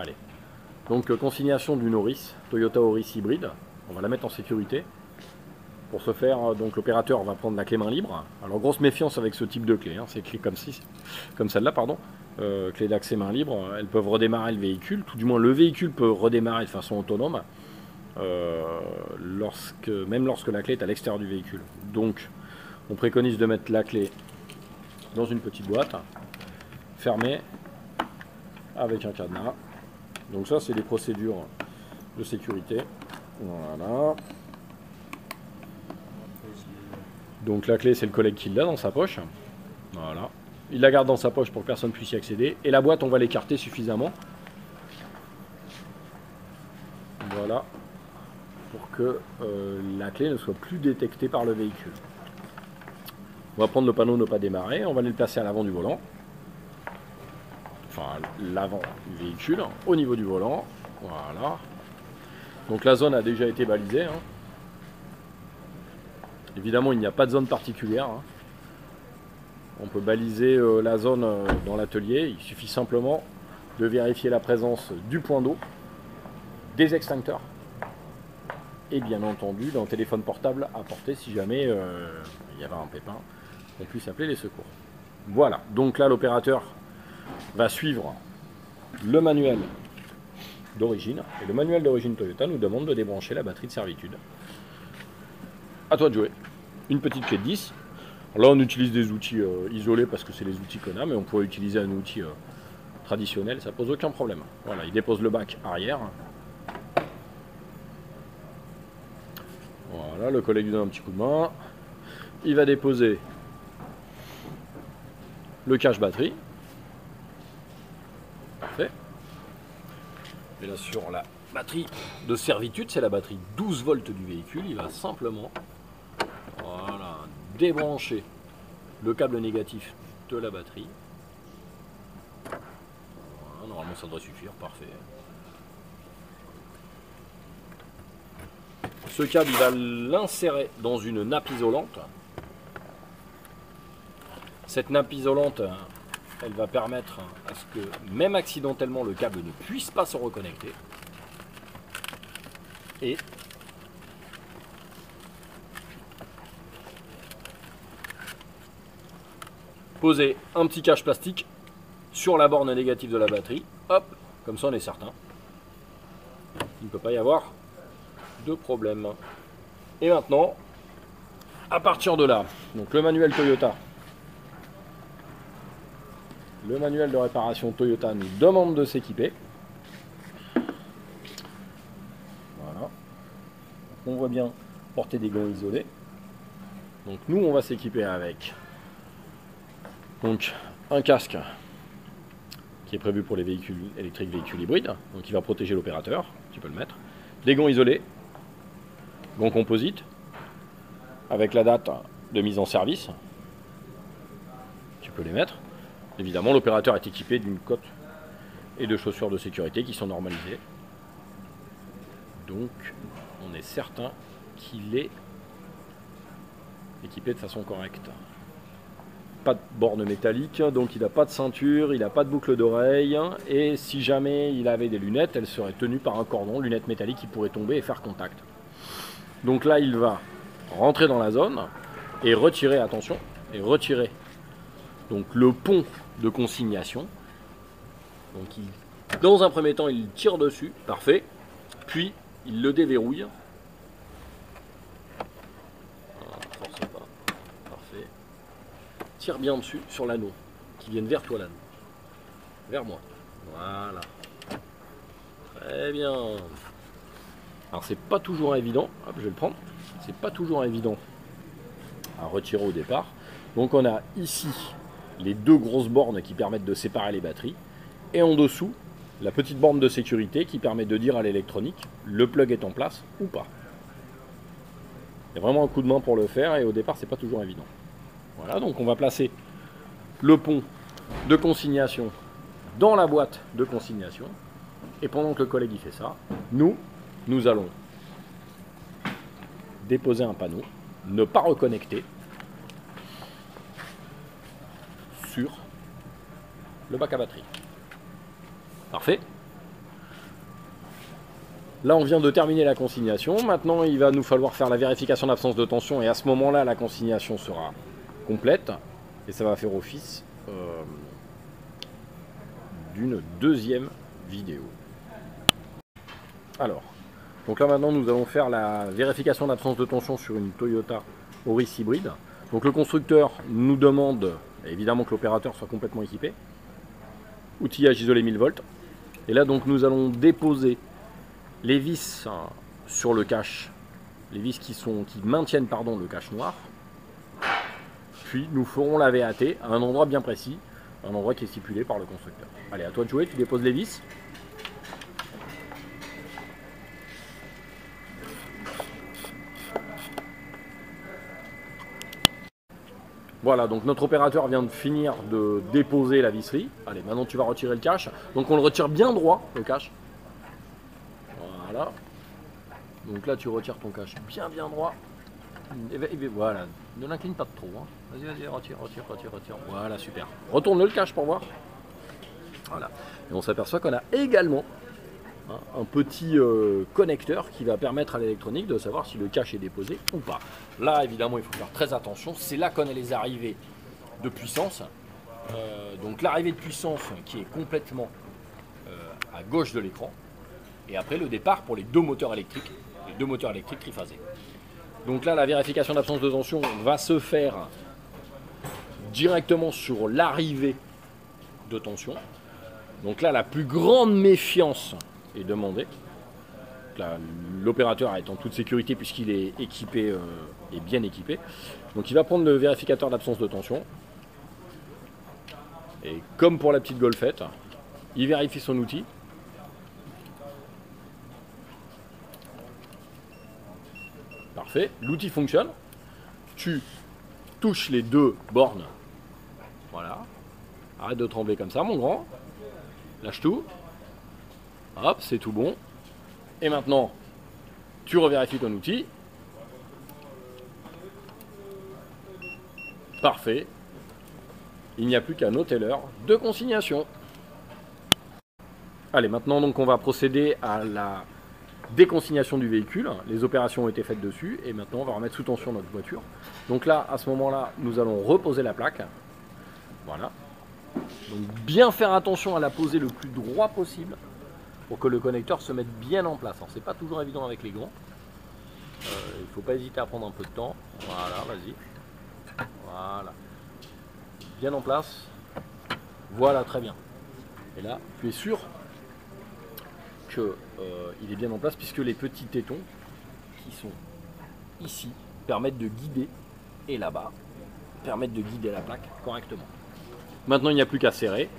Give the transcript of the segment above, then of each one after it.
Allez. Donc consignation d'une Auris, Toyota Auris hybride. On va la mettre en sécurité. Pour ce faire, donc l'opérateur va prendre la clé main libre. Alors grosse méfiance avec ce type de clé, hein. Ces clés comme celle-là, pardon. Clé d'accès main libre, elles peuvent redémarrer le véhicule. Tout du moins le véhicule peut redémarrer de façon autonome. Même lorsque la clé est à l'extérieur du véhicule. Donc on préconise de mettre la clé dans une petite boîte, fermée, avec un cadenas. Donc ça c'est des procédures de sécurité. Voilà. Donc la clé c'est le collègue qui l'a dans sa poche. Voilà. Il la garde dans sa poche pour que personne puisse y accéder. Et la boîte on va l'écarter suffisamment. Voilà. Pour que la clé ne soit plus détectée par le véhicule. On va prendre le panneau ne pas démarrer. On va le placer à l'avant du volant. Enfin l'avant du véhicule. Au niveau du volant. Voilà. Donc la zone a déjà été balisée. Hein. Évidemment, il n'y a pas de zone particulière. Hein. On peut baliser la zone dans l'atelier. Il suffit simplement de vérifier la présence du point d'eau, des extincteurs et bien entendu d'un téléphone portable à porter si jamais il y avait un pépin, on puisse appeler les secours. Voilà, donc là l'opérateur va suivre le manuel d'origine. Et le manuel d'origine Toyota nous demande de débrancher la batterie de servitude. À toi de jouer. Une petite clé de 10. Là, on utilise des outils isolés parce que c'est les outils qu'on a, mais on pourrait utiliser un outil traditionnel, ça pose aucun problème. Voilà, il dépose le bac arrière. Voilà, le collègue lui donne un petit coup de main. Il va déposer le cache batterie. Parfait. Et là, sur la batterie de servitude, c'est la batterie 12 volts du véhicule. Il va simplement débrancher le câble négatif de la batterie. Voilà, normalement, ça devrait suffire. Parfait. Ce câble, il va l'insérer dans une nappe isolante. Cette nappe isolante, elle va permettre à ce que, même accidentellement, le câble ne puisse pas se reconnecter. Et poser un petit cache plastique sur la borne négative de la batterie. Hop, comme ça on est certain. Il ne peut pas y avoir de problème. Et maintenant, à partir de là, donc le manuel Toyota, le manuel de réparation Toyota nous demande de s'équiper. Voilà. On voit bien porter des gants isolés. Donc nous on va s'équiper avec donc un casque qui est prévu pour les véhicules électriques, véhicules hybrides, donc il va protéger l'opérateur, tu peux le mettre. Des gants isolés, gants composites, avec la date de mise en service, tu peux les mettre. Évidemment, l'opérateur est équipé d'une cotte et de chaussures de sécurité qui sont normalisées. Donc, on est certain qu'il est équipé de façon correcte. Pas de borne métallique, donc il n'a pas de ceinture, il n'a pas de boucle d'oreille, et si jamais il avait des lunettes, elles seraient tenues par un cordon, lunettes métalliques qui pourraient tomber et faire contact. Donc là, il va rentrer dans la zone et retirer, attention, et retirer donc le pont de consignation. Donc dans un premier temps, il tire dessus, parfait, puis il le déverrouille. Tire bien dessus sur l'anneau, qui vienne vers toi l'anneau, vers moi, voilà, très bien. Alors c'est pas toujours évident, hop, je vais le prendre, c'est pas toujours évident à retirer au départ. Donc on a ici les deux grosses bornes qui permettent de séparer les batteries, et en dessous la petite borne de sécurité qui permet de dire à l'électronique le plug est en place ou pas. Il y a vraiment un coup de main pour le faire, et au départ c'est pas toujours évident. Voilà, donc on va placer le pont de consignation dans la boîte de consignation. Et pendant que le collègue il fait ça, nous allons déposer un panneau, ne pas reconnecter sur le bac à batterie. Parfait. Là, on vient de terminer la consignation. Maintenant, il va nous falloir faire la vérification d'absence de tension. Et à ce moment-là, la consignation sera complète. Et ça va faire office d'une deuxième vidéo. Alors, donc là maintenant, nous allons faire la vérification d'absence de tension sur une Toyota Auris hybride. Donc le constructeur nous demande évidemment que l'opérateur soit complètement équipé. Outillage isolé 1000 volts. Et là, donc, nous allons déposer les vis sur le cache, les vis qui maintiennent le cache noir. Puis nous ferons la VAT à un endroit bien précis, un endroit qui est stipulé par le constructeur. Allez, à toi de jouer, tu déposes les vis. Voilà, donc notre opérateur vient de finir de déposer la visserie. Allez, maintenant tu vas retirer le cache. Donc on le retire bien droit, le cache. Voilà. Donc là tu retires ton cache bien droit. Et voilà, ne l'incline pas trop. Hein. Vas-y, retire. Voilà, super. Retourne le cache pour voir. Voilà. Et on s'aperçoit qu'on a également un petit connecteur qui va permettre à l'électronique de savoir si le cache est déposé ou pas. Là, évidemment, il faut faire très attention. C'est là qu'on a les arrivées de puissance. Donc l'arrivée de puissance qui est complètement à gauche de l'écran. Et après, le départ pour les deux moteurs électriques triphasés. Donc là, la vérification d'absence de tension va se faire directement sur l'arrivée de tension. Donc là, la plus grande méfiance est demandée. L'opérateur est en toute sécurité puisqu'il est équipé et bien équipé. Donc il va prendre le vérificateur d'absence de tension. Et comme pour la petite golfette, il vérifie son outil. Parfait, l'outil fonctionne. Tu touches les deux bornes. Voilà. Arrête de trembler comme ça, mon grand. Lâche tout. Hop, c'est tout bon. Et maintenant, tu revérifies ton outil. Parfait. Il n'y a plus qu'à noter l'heure de consignation. Allez, maintenant donc on va procéder à la déconsignation du véhicule. Les opérations ont été faites dessus et maintenant on va remettre sous tension notre voiture. Donc là, à ce moment-là, nous allons reposer la plaque. Voilà. Donc bien faire attention à la poser le plus droit possible pour que le connecteur se mette bien en place. Alors c'est pas toujours évident avec les gants. Il ne faut pas hésiter à prendre un peu de temps. Voilà, vas-y. Voilà. Bien en place. Voilà, très bien. Et là, tu es sûr qu'il est bien en place puisque les petits tétons qui sont ici permettent de guider, et là-bas permettent de guider la plaque correctement. Maintenant, il n'y a plus qu'à serrer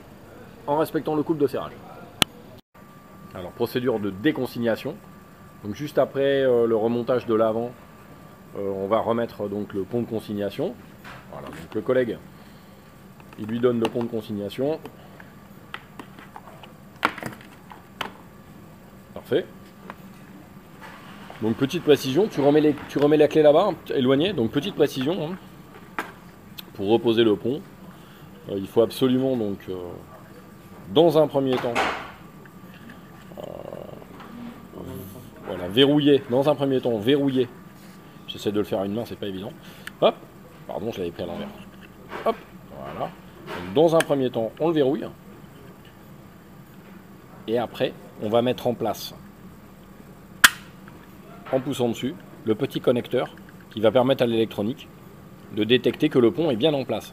en respectant le couple de serrage. Alors, procédure de déconsignation. Donc, juste après le remontage de l'avant, on va remettre donc le pont de consignation. Voilà, donc le collègue, il lui donne le pont de consignation. Parfait. Donc petite précision, tu remets la clé là-bas, éloignée. Donc petite précision, hein, pour reposer le pont. Il faut absolument donc, dans un premier temps, voilà, verrouiller. Dans un premier temps, verrouiller. J'essaie de le faire à une main, c'est pas évident. Hop, pardon, je l'avais pris à l'envers. Hop, voilà. Donc, dans un premier temps, on le verrouille. Et après, on va mettre en place, en poussant dessus, le petit connecteur qui va permettre à l'électronique de détecter que le pont est bien en place.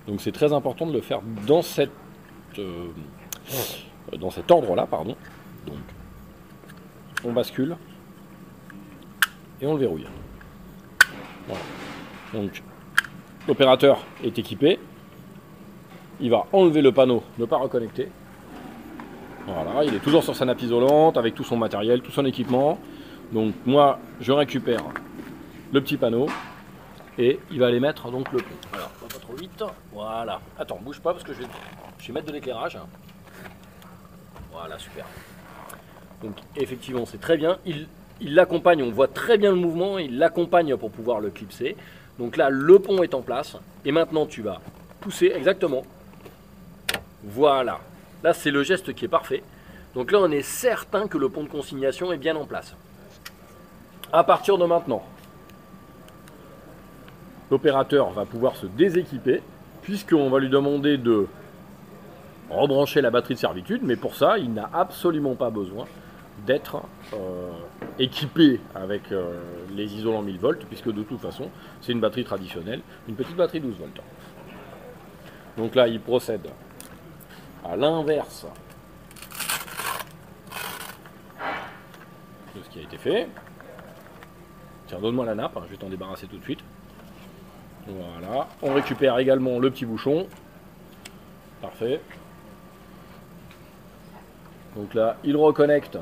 Donc c'est très important de le faire dans cet ordre-là, pardon. Donc, on bascule et on le verrouille. Voilà. Donc, l'opérateur est équipé. Il va enlever le panneau, ne pas reconnecter. Voilà, il est toujours sur sa nappe isolante avec tout son matériel, tout son équipement. Donc moi, je récupère le petit panneau et il va aller mettre donc le pont. Alors, pas trop vite. Voilà. Attends, bouge pas parce que je vais mettre de l'éclairage. Voilà, super. Donc effectivement, c'est très bien. Il l'accompagne, on voit très bien le mouvement, il l'accompagne pour pouvoir le clipser. Donc là, le pont est en place. Et maintenant, tu vas pousser exactement. Voilà. Là, c'est le geste qui est parfait. Donc là, on est certain que le pont de consignation est bien en place. À partir de maintenant, l'opérateur va pouvoir se déséquiper, puisqu'on va lui demander de rebrancher la batterie de servitude, mais pour ça, il n'a absolument pas besoin d'être équipé avec les isolants 1000 volts, puisque de toute façon, c'est une batterie traditionnelle, une petite batterie 12 volts. Donc là, il procède à l'inverse de ce qui a été fait. Tiens, donne-moi la nappe, hein, je vais t'en débarrasser tout de suite. Voilà, on récupère également le petit bouchon. Parfait. Donc là, il reconnecte.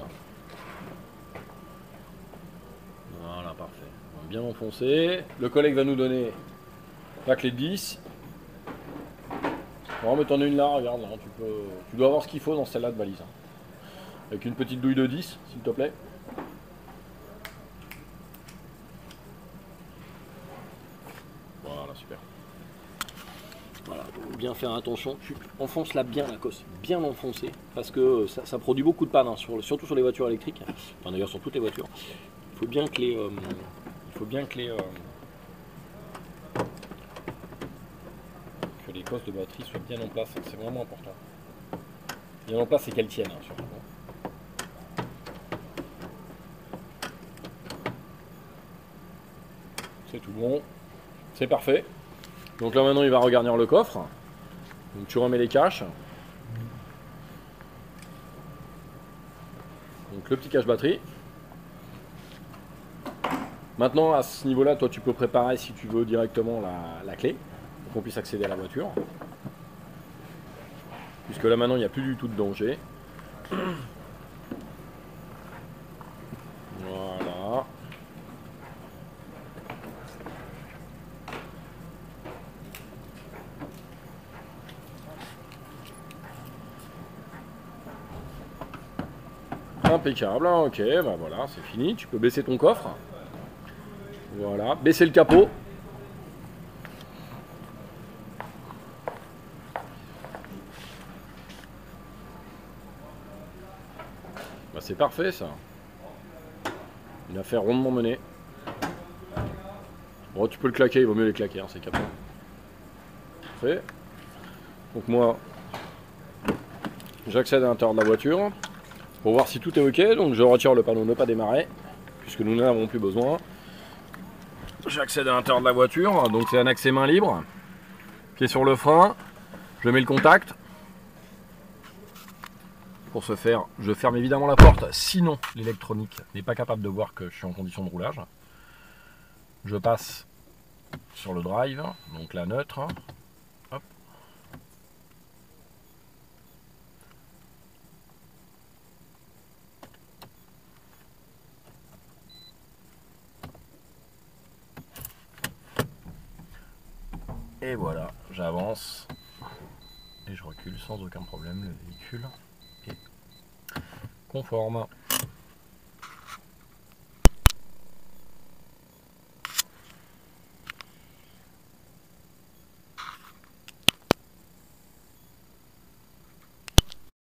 Voilà, parfait. On va bien enfoncer. Le collègue va nous donner la clé de 10. Bon, mais t'en as une là, regarde, là, tu dois avoir ce qu'il faut dans celle-là de valise. Hein. Avec une petite douille de 10, s'il te plaît. Voilà, super. Voilà, donc bien faire attention. Tu enfonces-la bien, la cosse, bien l'enfoncer, parce que ça produit beaucoup de pannes, hein, surtout sur les voitures électriques. Enfin, d'ailleurs, sur toutes les voitures. Il faut bien que les cosses de batterie soient bien en place. C'est vraiment important. Bien en place et qu'elles tiennent, hein, surtout. C'est tout bon. C'est parfait. Donc là maintenant il va regarnir le coffre. Donc tu remets les caches. Donc le petit cache batterie. Maintenant à ce niveau là, toi tu peux préparer si tu veux directement la clé pour qu'on puisse accéder à la voiture. Puisque là maintenant il n'y a plus du tout de danger. Voilà. Impeccable, ok, bah voilà, c'est fini. Tu peux baisser ton coffre. Voilà, baisser le capot. Bah c'est parfait ça. Une affaire rondement menée. Bon, tu peux le claquer, il vaut mieux les claquer, hein, c'est capot. Parfait. Donc moi, j'accède à l'intérieur de la voiture. Pour voir si tout est ok, donc je retire le panneau ne pas démarrer, puisque nous n'en avons plus besoin. J'accède à l'intérieur de la voiture, donc c'est un accès main libre. Pied sur le frein, je mets le contact. Pour ce faire, je ferme évidemment la porte, sinon l'électronique n'est pas capable de voir que je suis en condition de roulage. Je passe sur le drive, donc la neutre. Hop. Et voilà, j'avance et je recule sans aucun problème, le véhicule est conforme.